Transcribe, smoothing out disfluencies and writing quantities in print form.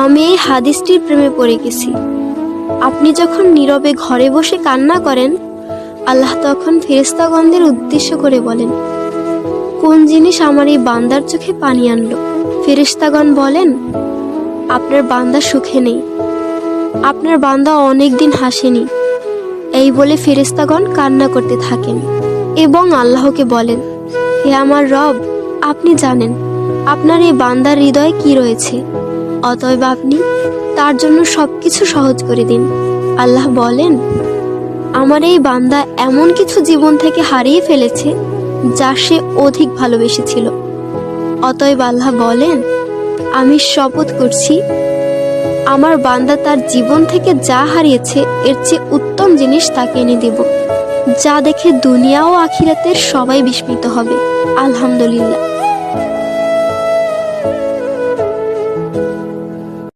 আমি এই হাদিসটির প্রেমে পড়ে গেছি। আপনি যখন নীরবে ঘরে বসে কান্না করেন, আল্লাহ তখন ফেরেশতাগণদের উদ্দেশ্য করে বলেন, কোন জিনিস আমার এই বান্দার চোখে পানি আনলো? ফেরেশতাগণ বলেন, আপনার বান্দা সুখে নেই, আপনার বান্দা অনেকদিন হাসেনি। এই বলে ফেরেশতাগণ কান্না করতে থাকেন এবং আল্লাহকে বলেন, হে আমার রব, আপনি জানেন আপনার এই বান্দার হৃদয়ে কি রয়েছে, অতএব আপনি তার জন্য সবকিছু সহজ করে দিন। আল্লাহ বলেন, আমার এই বান্দা এমন কিছু জীবন থেকে হারিয়ে ফেলেছে যা সে অধিক ভালোবেসেছিল। অতএব আল্লাহ বলেন, আমি শপথ করছি, আমার বান্দা তার জীবন থেকে যা হারিয়েছে এর চেয়ে উত্তম জিনিস তাকে এনে দেব, যা দেখে দুনিয়া ও আখিরাতের সবাই বিস্মিত হবে। আলহামদুলিল্লাহ।